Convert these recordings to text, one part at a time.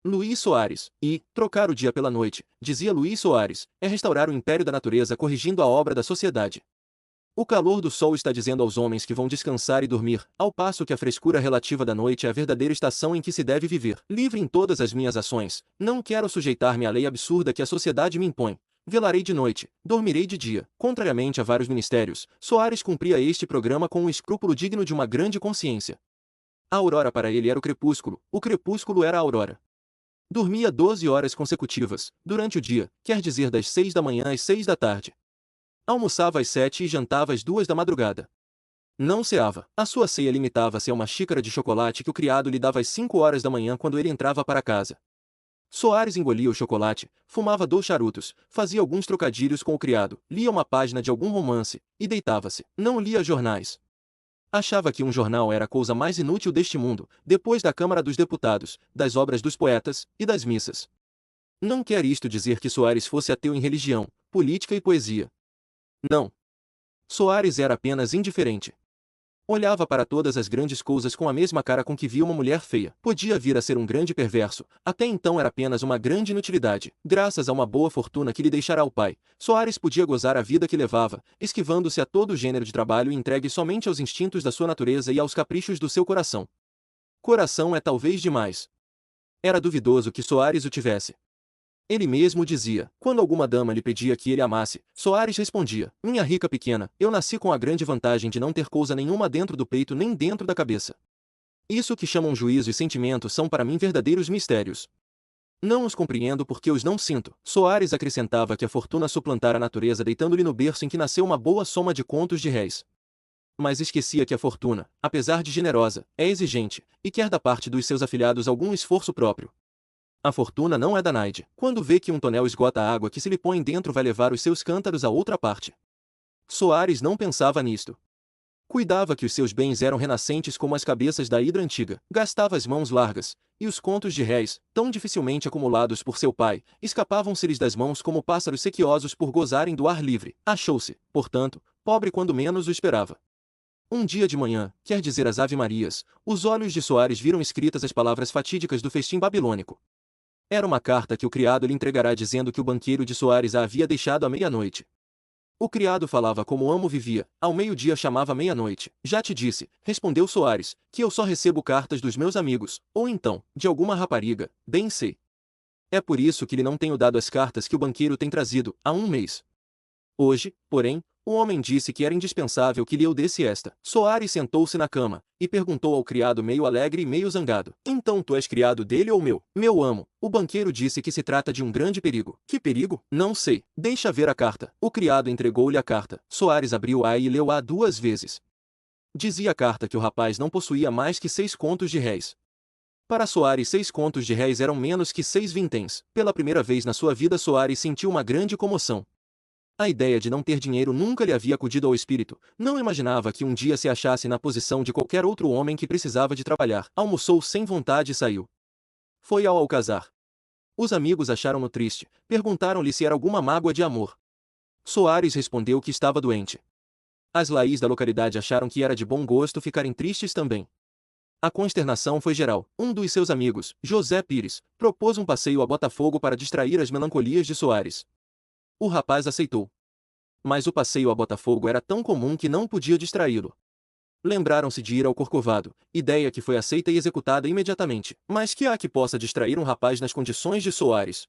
Luís Soares. E, trocar o dia pela noite, dizia Luís Soares, é restaurar o império da natureza corrigindo a obra da sociedade. O calor do sol está dizendo aos homens que vão descansar e dormir, ao passo que a frescura relativa da noite é a verdadeira estação em que se deve viver. Livre em todas as minhas ações, não quero sujeitar-me à lei absurda que a sociedade me impõe. Velarei de noite, dormirei de dia. Contrariamente a vários ministérios, Soares cumpria este programa com um escrúpulo digno de uma grande consciência. A aurora para ele era o crepúsculo era a aurora. Dormia 12 horas consecutivas, durante o dia, quer dizer das 6 da manhã às 6 da tarde. Almoçava às 7 e jantava às 2 da madrugada. Não ceava. A sua ceia limitava-se a uma xícara de chocolate que o criado lhe dava às 5 horas da manhã quando ele entrava para casa. Soares engolia o chocolate, fumava 2 charutos, fazia alguns trocadilhos com o criado, lia uma página de algum romance, e deitava-se. Não lia jornais. Achava que um jornal era a coisa mais inútil deste mundo, depois da Câmara dos Deputados, das obras dos poetas e das missas. Não quer isto dizer que Soares fosse ateu em religião, política e poesia. Não. Soares era apenas indiferente. Olhava para todas as grandes coisas com a mesma cara com que via uma mulher feia. Podia vir a ser um grande perverso, até então era apenas uma grande inutilidade. Graças a uma boa fortuna que lhe deixara o pai, Soares podia gozar a vida que levava, esquivando-se a todo gênero de trabalho e entregue somente aos instintos da sua natureza e aos caprichos do seu coração. Coração é talvez demais. Era duvidoso que Soares o tivesse. Ele mesmo dizia, quando alguma dama lhe pedia que ele amasse, Soares respondia, minha rica pequena, eu nasci com a grande vantagem de não ter coisa nenhuma dentro do peito nem dentro da cabeça. Isso que chamam juízo e sentimento são para mim verdadeiros mistérios. Não os compreendo porque os não sinto. Soares acrescentava que a fortuna suplantara a natureza deitando-lhe no berço em que nasceu uma boa soma de contos de réis. Mas esquecia que a fortuna, apesar de generosa, é exigente, e quer da parte dos seus afilhados algum esforço próprio. A fortuna não é Danaide. Quando vê que um tonel esgota a água que se lhe põe dentro vai levar os seus cântaros a outra parte. Soares não pensava nisto. Cuidava que os seus bens eram renascentes como as cabeças da hidra antiga. Gastava as mãos largas, e os contos de réis, tão dificilmente acumulados por seu pai, escapavam-se-lhes das mãos como pássaros sequiosos por gozarem do ar livre. Achou-se, portanto, pobre quando menos o esperava. Um dia de manhã, quer dizer as Ave-Marias, os olhos de Soares viram escritas as palavras fatídicas do festim babilônico. Era uma carta que o criado lhe entregará dizendo que o banqueiro de Soares a havia deixado à meia-noite. O criado falava como o amo vivia, ao meio-dia chamava meia-noite. Já te disse, respondeu Soares, que eu só recebo cartas dos meus amigos, ou então, de alguma rapariga, bem sei. É por isso que lhe não tenho dado as cartas que o banqueiro tem trazido, há um mês. Hoje, porém, o homem disse que era indispensável que lhe eu desse esta. Soares sentou-se na cama, e perguntou ao criado meio alegre e meio zangado. Então tu és criado dele ou meu? Meu amo, o banqueiro disse que se trata de um grande perigo. Que perigo? Não sei. Deixa ver a carta. O criado entregou-lhe a carta. Soares abriu-a e leu-a 2 vezes. Dizia a carta que o rapaz não possuía mais que 6 contos de réis. Para Soares 6 contos de réis eram menos que 6 vinténs. Pela primeira vez na sua vida Soares sentiu uma grande comoção. A ideia de não ter dinheiro nunca lhe havia acudido ao espírito. Não imaginava que um dia se achasse na posição de qualquer outro homem que precisava de trabalhar. Almoçou sem vontade e saiu. Foi ao alcazar. Os amigos acharam-no triste. Perguntaram-lhe se era alguma mágoa de amor. Soares respondeu que estava doente. As laís da localidade acharam que era de bom gosto ficarem tristes também. A consternação foi geral. Um dos seus amigos, José Pires, propôs um passeio a Botafogo para distrair as melancolias de Soares. O rapaz aceitou. Mas o passeio a Botafogo era tão comum que não podia distraí-lo. Lembraram-se de ir ao Corcovado, ideia que foi aceita e executada imediatamente. Mas que há que possa distrair um rapaz nas condições de Soares?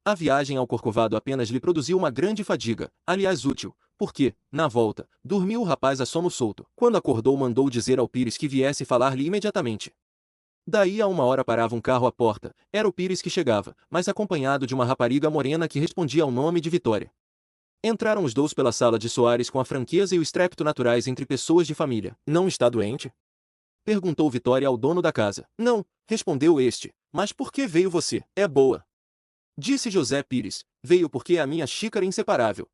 A viagem ao Corcovado apenas lhe produziu uma grande fadiga, aliás útil, porque, na volta, dormiu o rapaz a sono solto. Quando acordou mandou dizer ao Pires que viesse falar-lhe imediatamente. Daí a 1 hora parava um carro à porta, era o Pires que chegava, mas acompanhado de uma rapariga morena que respondia ao nome de Vitória. Entraram os 2 pela sala de Soares com a franqueza e o estrépito naturais entre pessoas de família. Não está doente? Perguntou Vitória ao dono da casa. Não, respondeu este. Mas por que veio você? É boa. Disse José Pires. Veio porque é a minha xícara inseparável.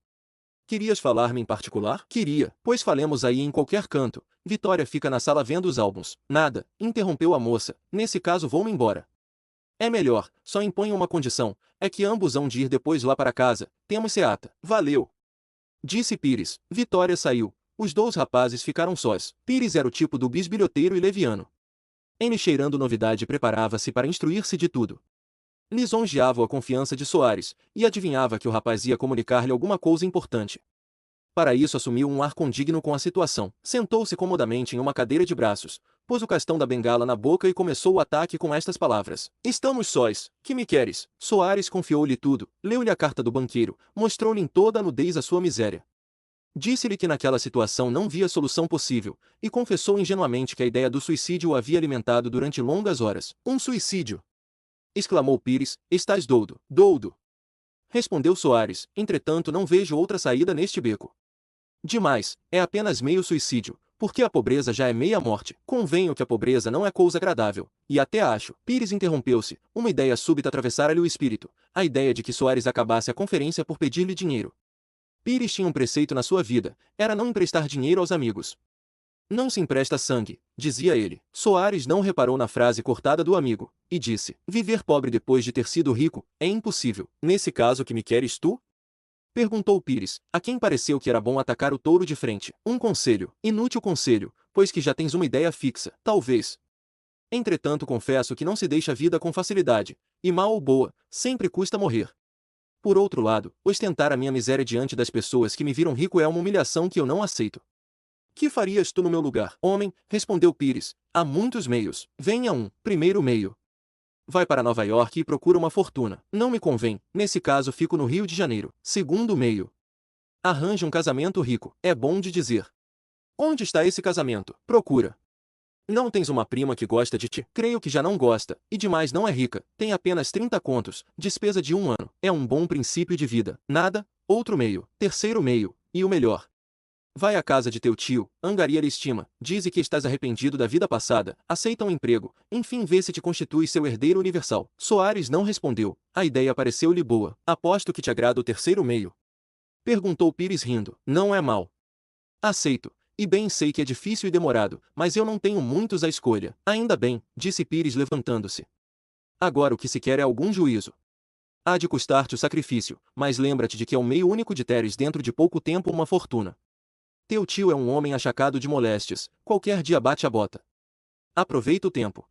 Querias falar-me em particular? Queria, pois falemos aí em qualquer canto. Vitória fica na sala vendo os álbuns. Nada, interrompeu a moça. Nesse caso vou-me embora. É melhor, só imponho uma condição, é que ambos hão de ir depois lá para casa. Temos seata. Valeu. Disse Pires. Vitória saiu. Os 2 rapazes ficaram sós. Pires era o tipo do bisbilhoteiro e leviano. Ele cheirando novidade preparava-se para instruir-se de tudo. Lisonjeava a confiança de Soares, e adivinhava que o rapaz ia comunicar-lhe alguma coisa importante. Para isso assumiu um ar condigno com a situação. Sentou-se comodamente em uma cadeira de braços, pôs o castão da bengala na boca e começou o ataque com estas palavras: "Estamos sós, que me queres?" Soares confiou-lhe tudo, leu-lhe a carta do banqueiro, mostrou-lhe em toda a nudez a sua miséria. Disse-lhe que naquela situação não via solução possível, e confessou ingenuamente que a ideia do suicídio o havia alimentado durante longas horas. "Um suicídio!" exclamou Pires. "Estás doudo, doudo!" Respondeu Soares: "Entretanto não vejo outra saída neste beco. Demais, é apenas meio suicídio, porque a pobreza já é meia morte. Convenho que a pobreza não é coisa agradável, e até acho." Pires interrompeu-se, uma ideia súbita atravessara-lhe o espírito, a ideia de que Soares acabasse a conferência por pedir-lhe dinheiro. Pires tinha um preceito na sua vida, era não emprestar dinheiro aos amigos. "Não se empresta sangue", dizia ele. Soares não reparou na frase cortada do amigo, e disse: "Viver pobre depois de ter sido rico, é impossível." "Nesse caso que me queres tu?" perguntou Pires, a quem pareceu que era bom atacar o touro de frente. "Um conselho, inútil conselho, pois que já tens uma ideia fixa, talvez. Entretanto confesso que não se deixa a vida com facilidade, e mal ou boa, sempre custa morrer. Por outro lado, ostentar a minha miséria diante das pessoas que me viram rico é uma humilhação que eu não aceito." "Que farias tu no meu lugar?" "Homem," respondeu Pires, "há muitos meios. Venha um. Primeiro meio. Vai para Nova York e procura uma fortuna. Não me convém, nesse caso fico no Rio de Janeiro. Segundo meio. Arranje um casamento rico. É bom de dizer. Onde está esse casamento? Procura. Não tens uma prima que gosta de ti? Creio que já não gosta, e demais não é rica, tem apenas 30 contos, despesa de um ano. É um bom princípio de vida. Nada. Outro meio. Terceiro meio, e o melhor. Vai à casa de teu tio, angaria-lhe estima, dize que estás arrependido da vida passada, aceita um emprego, enfim vê se te constitui seu herdeiro universal." Soares não respondeu, a ideia pareceu-lhe boa. "Aposto que te agrada o terceiro meio?" perguntou Pires rindo. "Não é mal. Aceito, e bem sei que é difícil e demorado, mas eu não tenho muitos à escolha." "Ainda bem", disse Pires levantando-se. "Agora o que se quer é algum juízo. Há de custar-te o sacrifício, mas lembra-te de que é o meio único de teres dentro de pouco tempo uma fortuna. Teu tio é um homem achacado de moléstias, qualquer dia bate a bota. Aproveita o tempo.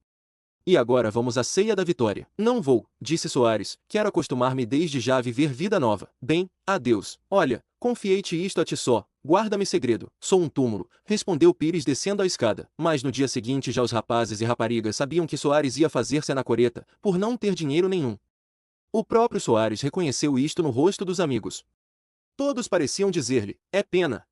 E agora vamos à ceia da vitória." "Não vou", disse Soares, "quero acostumar-me desde já a viver vida nova." "Bem, adeus. Olha, confiei-te isto a ti só, guarda-me segredo." "Sou um túmulo", respondeu Pires descendo a escada. Mas no dia seguinte já os rapazes e raparigas sabiam que Soares ia fazer-se anacoreta, por não ter dinheiro nenhum. O próprio Soares reconheceu isto no rosto dos amigos. Todos pareciam dizer-lhe: "É pena.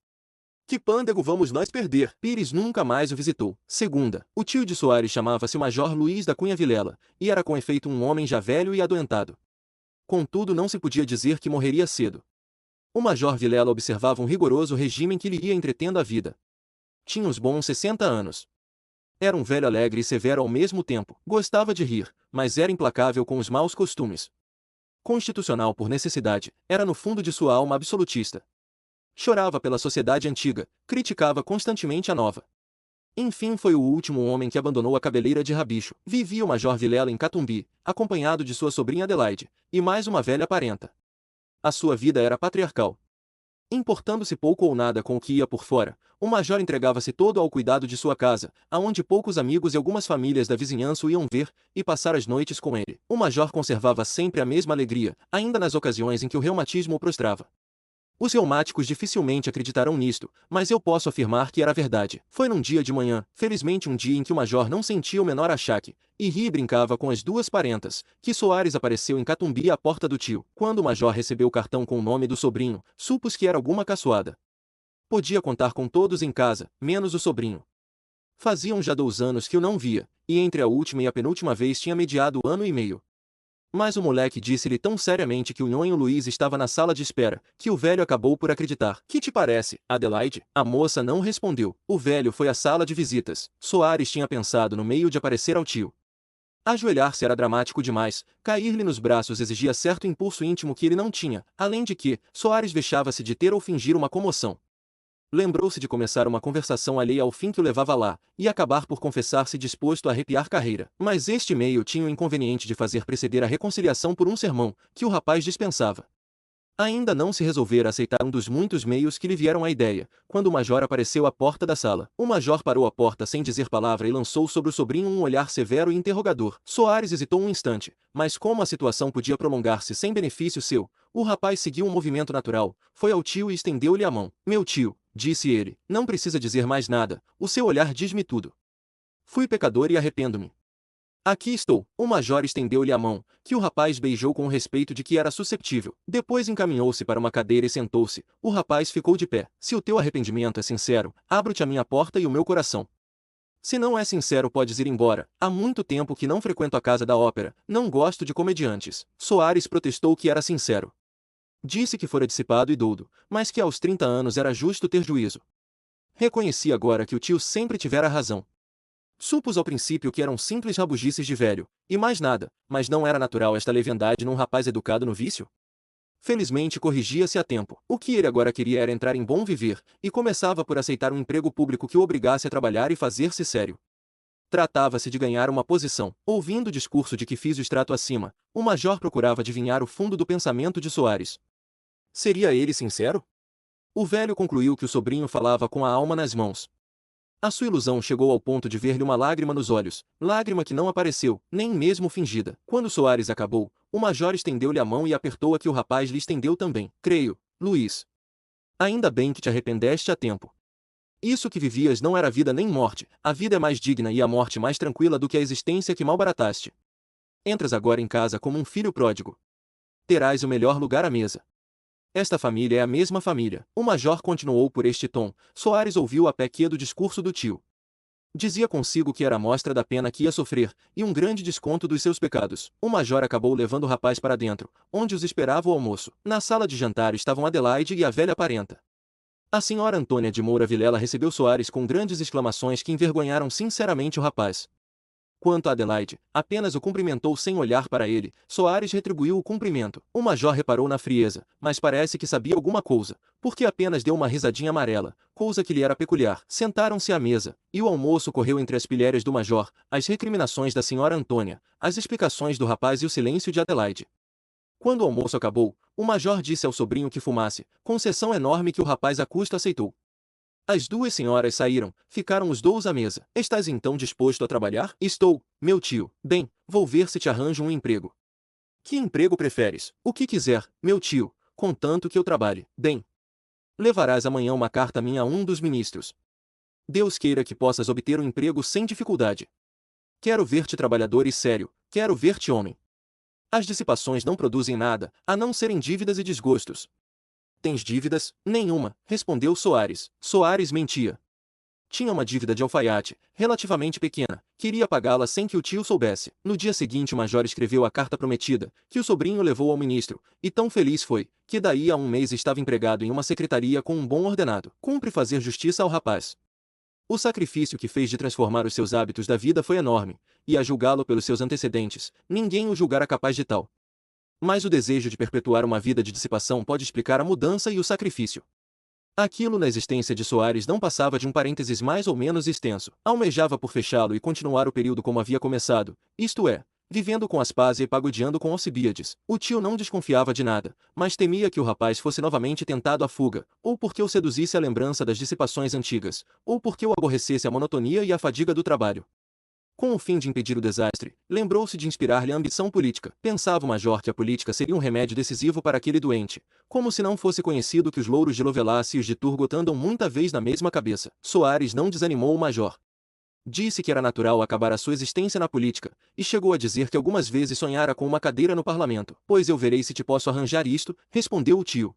Que pândego vamos nós perder?" Pires nunca mais o visitou. Segunda, o tio de Soares chamava-se Major Luís da Cunha Vilela, e era com efeito um homem já velho e adoentado. Contudo não se podia dizer que morreria cedo. O Major Vilela observava um rigoroso regime que lhe ia entretendo a vida. Tinha os bons 60 anos. Era um velho alegre e severo ao mesmo tempo. Gostava de rir, mas era implacável com os maus costumes. Constitucional por necessidade, era no fundo de sua alma absolutista. Chorava pela sociedade antiga, criticava constantemente a nova. Enfim foi o último homem que abandonou a cabeleira de rabicho. Vivia o Major Vilela em Catumbi, acompanhado de sua sobrinha Adelaide, e mais uma velha parenta. A sua vida era patriarcal. Importando-se pouco ou nada com o que ia por fora, o major entregava-se todo ao cuidado de sua casa, aonde poucos amigos e algumas famílias da vizinhança o iam ver, e passar as noites com ele. O major conservava sempre a mesma alegria, ainda nas ocasiões em que o reumatismo o prostrava. Os reumáticos dificilmente acreditarão nisto, mas eu posso afirmar que era verdade. Foi num dia de manhã, felizmente um dia em que o major não sentia o menor achaque, e ria e brincava com as duas parentas, que Soares apareceu em Catumbi à porta do tio. Quando o major recebeu o cartão com o nome do sobrinho, supôs que era alguma caçoada. Podia contar com todos em casa, menos o sobrinho. Faziam já 2 anos que o não via, e entre a última e a penúltima vez tinha mediado 1 ano e meio. Mas o moleque disse-lhe tão seriamente que o nhonho Luís estava na sala de espera, que o velho acabou por acreditar. "Que te parece, Adelaide?" A moça não respondeu. O velho foi à sala de visitas. Soares tinha pensado no meio de aparecer ao tio. Ajoelhar-se era dramático demais, cair-lhe nos braços exigia certo impulso íntimo que ele não tinha, além de que, Soares vexava-se de ter ou fingir uma comoção. Lembrou-se de começar uma conversação alheia ao fim que o levava lá, e acabar por confessar-se disposto a arrepiar carreira. Mas este meio tinha o inconveniente de fazer preceder a reconciliação por um sermão, que o rapaz dispensava. Ainda não se resolvera a aceitar um dos muitos meios que lhe vieram à ideia, quando o major apareceu à porta da sala. O major parou à porta sem dizer palavra e lançou sobre o sobrinho um olhar severo e interrogador. Soares hesitou um instante, mas como a situação podia prolongar-se sem benefício seu, o rapaz seguiu um movimento natural, foi ao tio e estendeu-lhe a mão. Meu tio, disse ele, não precisa dizer mais nada, o seu olhar diz-me tudo. Fui pecador e arrependo-me. Aqui estou. O major estendeu-lhe a mão, que o rapaz beijou com o respeito de que era susceptível. Depois encaminhou-se para uma cadeira e sentou-se. O rapaz ficou de pé. Se o teu arrependimento é sincero, abro-te a minha porta e o meu coração. Se não é sincero, podes ir embora. Há muito tempo que não frequento a casa da ópera, não gosto de comediantes. Soares protestou que era sincero. Disse que fora dissipado e doudo, mas que aos 30 anos era justo ter juízo. Reconheci agora que o tio sempre tivera razão. Supus ao princípio que eram simples rabugices de velho, e mais nada, mas não era natural esta leviandade num rapaz educado no vício? Felizmente corrigia-se a tempo. O que ele agora queria era entrar em bom viver, e começava por aceitar um emprego público que o obrigasse a trabalhar e fazer-se sério. Tratava-se de ganhar uma posição. Ouvindo o discurso de que fiz o extrato acima, o major procurava adivinhar o fundo do pensamento de Soares. Seria ele sincero? O velho concluiu que o sobrinho falava com a alma nas mãos. A sua ilusão chegou ao ponto de ver-lhe uma lágrima nos olhos, lágrima que não apareceu, nem mesmo fingida. Quando Soares acabou, o major estendeu-lhe a mão e apertou a que o rapaz lhe estendeu também. Creio, Luís. Ainda bem que te arrependeste a tempo. Isso que vivias não era vida nem morte, a vida é mais digna e a morte mais tranquila do que a existência que malbarataste. Entras agora em casa como um filho pródigo. Terás o melhor lugar à mesa. Esta família é a mesma família. O major continuou por este tom. Soares ouviu a pé quedo o discurso do tio. Dizia consigo que era a mostra da pena que ia sofrer, e um grande desconto dos seus pecados. O major acabou levando o rapaz para dentro, onde os esperava o almoço. Na sala de jantar estavam Adelaide e a velha parenta. A senhora Antônia de Moura Vilela recebeu Soares com grandes exclamações que envergonharam sinceramente o rapaz. Quanto a Adelaide, apenas o cumprimentou sem olhar para ele. Soares retribuiu o cumprimento. O major reparou na frieza, mas parece que sabia alguma coisa, porque apenas deu uma risadinha amarela, coisa que lhe era peculiar. Sentaram-se à mesa, e o almoço correu entre as pilhérias do major, as recriminações da senhora Antônia, as explicações do rapaz e o silêncio de Adelaide. Quando o almoço acabou, o major disse ao sobrinho que fumasse, concessão enorme que o rapaz a custo aceitou. As duas senhoras saíram, ficaram os dois à mesa. Estás então disposto a trabalhar? Estou, meu tio. Bem, vou ver se te arranjo um emprego. Que emprego preferes? O que quiser, meu tio, contanto que eu trabalhe. Bem, levarás amanhã uma carta minha a um dos ministros. Deus queira que possas obter um emprego sem dificuldade. Quero ver-te trabalhador e sério, quero ver-te homem. As dissipações não produzem nada, a não serem dívidas e desgostos. Tens dívidas? Nenhuma, respondeu Soares. Soares mentia. Tinha uma dívida de alfaiate, relativamente pequena, queria pagá-la sem que o tio soubesse. No dia seguinte o major escreveu a carta prometida, que o sobrinho levou ao ministro, e tão feliz foi, que daí a um mês estava empregado em uma secretaria com um bom ordenado. Cumpre fazer justiça ao rapaz. O sacrifício que fez de transformar os seus hábitos da vida foi enorme, e a julgá-lo pelos seus antecedentes, ninguém o julgara capaz de tal. Mas o desejo de perpetuar uma vida de dissipação pode explicar a mudança e o sacrifício. Aquilo na existência de Soares não passava de um parênteses mais ou menos extenso. Almejava por fechá-lo e continuar o período como havia começado, isto é, vivendo com Aspásia e pagodeando com Alcibíades. O tio não desconfiava de nada, mas temia que o rapaz fosse novamente tentado à fuga, ou porque o seduzisse a lembrança das dissipações antigas, ou porque o aborrecesse a monotonia e a fadiga do trabalho. Com o fim de impedir o desastre, lembrou-se de inspirar-lhe a ambição política. Pensava o major que a política seria um remédio decisivo para aquele doente, como se não fosse conhecido que os louros de Lovelace e os de Turgot andam muita vez na mesma cabeça. Soares não desanimou o major. Disse que era natural acabar a sua existência na política, e chegou a dizer que algumas vezes sonhara com uma cadeira no parlamento. Pois eu verei se te posso arranjar isto, respondeu o tio.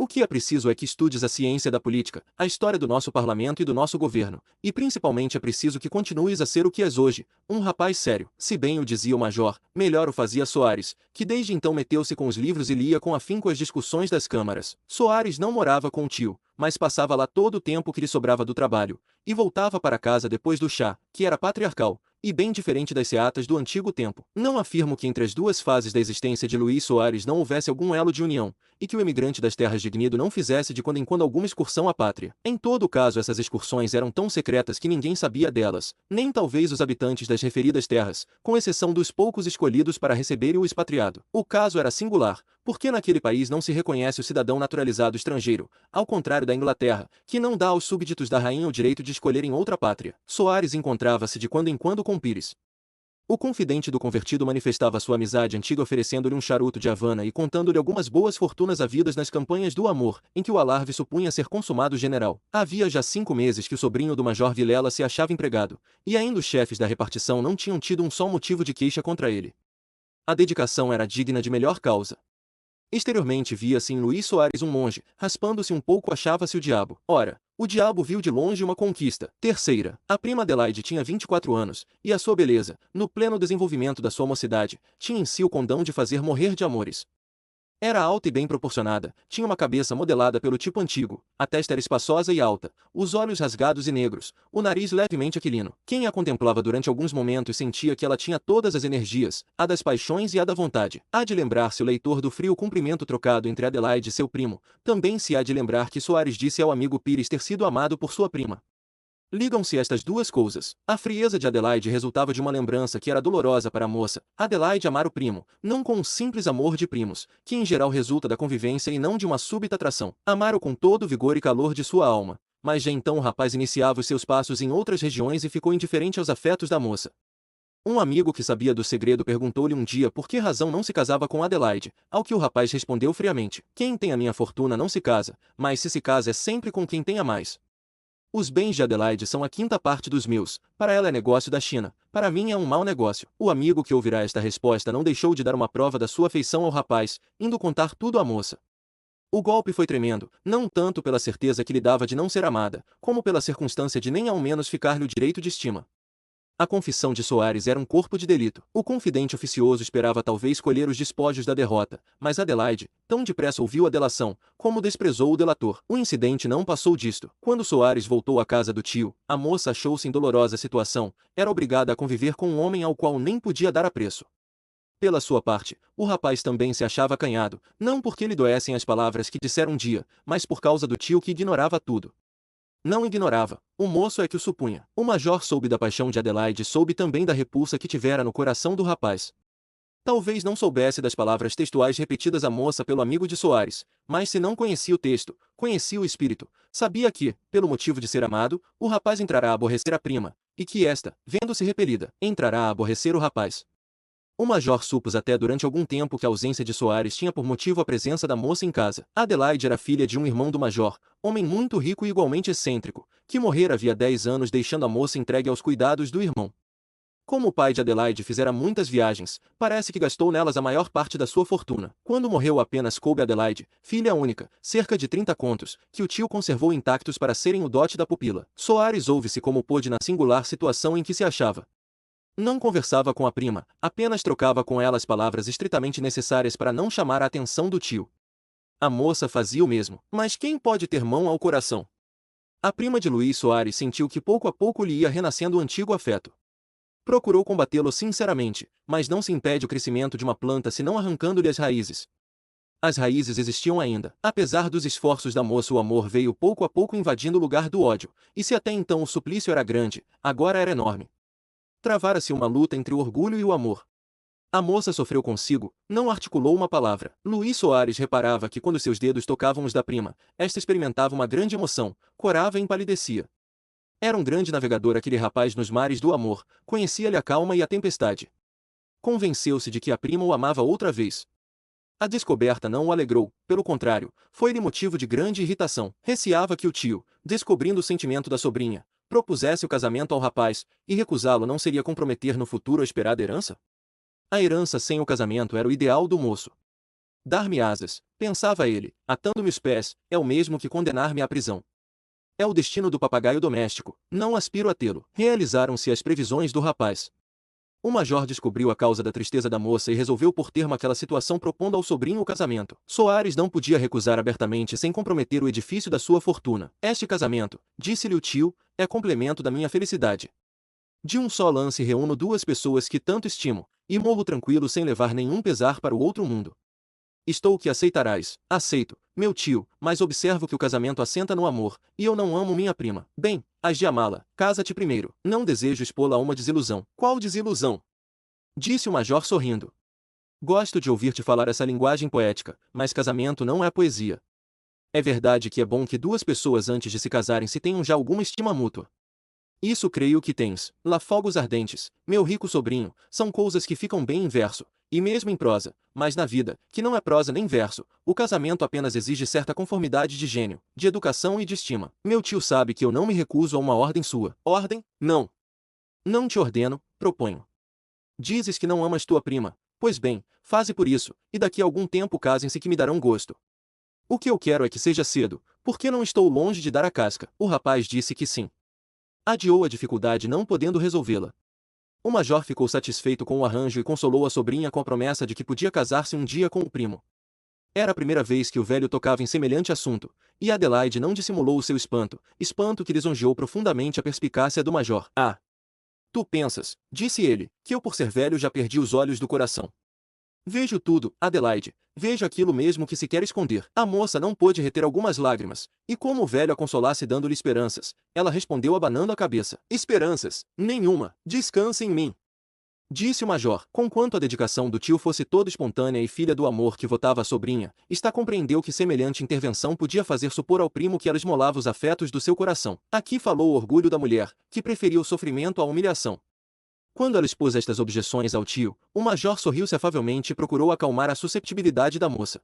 O que é preciso é que estudes a ciência da política, a história do nosso parlamento e do nosso governo, e principalmente é preciso que continues a ser o que és hoje, um rapaz sério. Se bem o dizia o major, melhor o fazia Soares, que desde então meteu-se com os livros e lia com afinco as discussões das câmaras. Soares não morava com o tio, mas passava lá todo o tempo que lhe sobrava do trabalho, e voltava para casa depois do chá, que era patriarcal, e bem diferente das seatas do antigo tempo. Não afirmo que entre as duas fases da existência de Luís Soares não houvesse algum elo de união, e que o emigrante das terras de Gnido não fizesse de quando em quando alguma excursão à pátria. Em todo caso essas excursões eram tão secretas que ninguém sabia delas, nem talvez os habitantes das referidas terras, com exceção dos poucos escolhidos para receberem o expatriado. O caso era singular, Porque naquele país não se reconhece o cidadão naturalizado estrangeiro, ao contrário da Inglaterra, que não dá aos súbditos da rainha o direito de escolherem outra pátria. Soares encontrava-se de quando em quando com Pires. O confidente do convertido manifestava sua amizade antiga oferecendo-lhe um charuto de Havana e contando-lhe algumas boas fortunas havidas nas campanhas do amor, em que o alarve supunha ser consumado general. Havia já 5 meses que o sobrinho do Major Vilela se achava empregado, e ainda os chefes da repartição não tinham tido um só motivo de queixa contra ele. A dedicação era digna de melhor causa. Exteriormente via-se em Luís Soares um monge, raspando-se um pouco achava-se o diabo. Ora, o diabo viu de longe uma conquista. Terceira, a prima Adelaide tinha 24 anos, e a sua beleza, no pleno desenvolvimento da sua mocidade, tinha em si o condão de fazer morrer de amores. Era alta e bem proporcionada, tinha uma cabeça modelada pelo tipo antigo, a testa era espaçosa e alta, os olhos rasgados e negros, o nariz levemente aquilino. Quem a contemplava durante alguns momentos sentia que ela tinha todas as energias, a das paixões e a da vontade. Há de lembrar-se o leitor do frio cumprimento trocado entre Adelaide e seu primo, também se há de lembrar que Soares disse ao amigo Pires ter sido amado por sua prima. Ligam-se estas duas coisas. A frieza de Adelaide resultava de uma lembrança que era dolorosa para a moça. Adelaide amar o primo, não com um simples amor de primos, que em geral resulta da convivência e não de uma súbita atração. Amar-o com todo o vigor e calor de sua alma. Mas já então o rapaz iniciava os seus passos em outras regiões e ficou indiferente aos afetos da moça. Um amigo que sabia do segredo perguntou-lhe um dia por que razão não se casava com Adelaide, ao que o rapaz respondeu friamente: quem tem a minha fortuna não se casa, mas se casa é sempre com quem tem a mais. Os bens de Adelaide são a 5ª parte dos meus, para ela é negócio da China, para mim é um mau negócio. O amigo que ouvirá esta resposta não deixou de dar uma prova da sua afeição ao rapaz, indo contar tudo à moça. O golpe foi tremendo, não tanto pela certeza que lhe dava de não ser amada, como pela circunstância de nem ao menos ficar-lhe o direito de estima. A confissão de Soares era um corpo de delito. O confidente oficioso esperava talvez colher os despojos da derrota, mas Adelaide, tão depressa ouviu a delação, como desprezou o delator. O incidente não passou disto. Quando Soares voltou à casa do tio, a moça achou-se em dolorosa situação, era obrigada a conviver com um homem ao qual nem podia dar apreço. Pela sua parte, o rapaz também se achava acanhado, não porque lhe doessem as palavras que dissera um dia, mas por causa do tio que ignorava tudo. Não ignorava, o moço é que o supunha. O major soube da paixão de Adelaide e soube também da repulsa que tivera no coração do rapaz. Talvez não soubesse das palavras textuais repetidas à moça pelo amigo de Soares, mas se não conhecia o texto, conhecia o espírito, sabia que, pelo motivo de ser amado, o rapaz entrará a aborrecer a prima, e que esta, vendo-se repelida, entrará a aborrecer o rapaz. O major supôs até durante algum tempo que a ausência de Soares tinha por motivo a presença da moça em casa. Adelaide era filha de um irmão do major, homem muito rico e igualmente excêntrico, que morrera havia 10 anos deixando a moça entregue aos cuidados do irmão. Como o pai de Adelaide fizera muitas viagens, parece que gastou nelas a maior parte da sua fortuna. Quando morreu apenas coube a Adelaide, filha única, cerca de 30 contos, que o tio conservou intactos para serem o dote da pupila. Soares ouve-se como pôde na singular situação em que se achava. Não conversava com a prima, apenas trocava com ela as palavras estritamente necessárias para não chamar a atenção do tio. A moça fazia o mesmo, mas quem pode ter mão ao coração? A prima de Luís Soares sentiu que pouco a pouco lhe ia renascendo o antigo afeto. Procurou combatê-lo sinceramente, mas não se impede o crescimento de uma planta senão arrancando-lhe as raízes. As raízes existiam ainda. Apesar dos esforços da moça, o amor veio pouco a pouco invadindo o lugar do ódio, e se até então o suplício era grande, agora era enorme. Travara-se uma luta entre o orgulho e o amor. A moça sofreu consigo, não articulou uma palavra. Luís Soares reparava que quando seus dedos tocavam os da prima, esta experimentava uma grande emoção, corava e empalidecia. Era um grande navegador aquele rapaz nos mares do amor, conhecia-lhe a calma e a tempestade. Convenceu-se de que a prima o amava outra vez. A descoberta não o alegrou, pelo contrário, foi-lhe motivo de grande irritação. Receava que o tio, descobrindo o sentimento da sobrinha, propusesse o casamento ao rapaz, e recusá-lo não seria comprometer no futuro a esperada herança? A herança sem o casamento era o ideal do moço. Dar-me asas, pensava ele, atando-me os pés, é o mesmo que condenar-me à prisão. É o destino do papagaio doméstico, não aspiro a tê-lo. Realizaram-se as previsões do rapaz. O major descobriu a causa da tristeza da moça e resolveu pôr termo àquela situação propondo ao sobrinho o casamento. Soares não podia recusar abertamente sem comprometer o edifício da sua fortuna. Este casamento, disse-lhe o tio, é complemento da minha felicidade. De um só lance reúno duas pessoas que tanto estimo, e morro tranquilo sem levar nenhum pesar para o outro mundo. Estou que aceitarás. Aceito, meu tio, mas observo que o casamento assenta no amor, e eu não amo minha prima. Bem, has de amá-la, casa-te primeiro. Não desejo expô-la a uma desilusão. Qual desilusão? Disse o major sorrindo. Gosto de ouvir-te falar essa linguagem poética, mas casamento não é poesia. É verdade que é bom que duas pessoas antes de se casarem se tenham já alguma estima mútua. Isso creio que tens. Lá fogos ardentes, meu rico sobrinho, são coisas que ficam bem em verso, e mesmo em prosa, mas na vida, que não é prosa nem verso, o casamento apenas exige certa conformidade de gênio, de educação e de estima. Meu tio sabe que eu não me recuso a uma ordem sua. Ordem? Não. Não te ordeno, proponho. Dizes que não amas tua prima. Pois bem, faze por isso, e daqui a algum tempo casem-se que me darão gosto. O que eu quero é que seja cedo, porque não estou longe de dar a casca. O rapaz disse que sim. Adiou a dificuldade não podendo resolvê-la. O major ficou satisfeito com o arranjo e consolou a sobrinha com a promessa de que podia casar-se um dia com o primo. Era a primeira vez que o velho tocava em semelhante assunto, e Adelaide não dissimulou o seu espanto, espanto que lisonjeou profundamente a perspicácia do major. Ah! Tu pensas, disse ele, que eu por ser velho já perdi os olhos do coração. Vejo tudo, Adelaide, vejo aquilo mesmo que se quer esconder. A moça não pôde reter algumas lágrimas, e como o velho a consolasse dando-lhe esperanças, ela respondeu abanando a cabeça. Esperanças? Nenhuma. Descanse em mim. Disse o major, conquanto a dedicação do tio fosse toda espontânea e filha do amor que votava a sobrinha, está compreendeu que semelhante intervenção podia fazer supor ao primo que ela esmolava os afetos do seu coração. Aqui falou o orgulho da mulher, que preferia o sofrimento à humilhação. Quando ela expôs estas objeções ao tio, o major sorriu-se afavelmente e procurou acalmar a susceptibilidade da moça.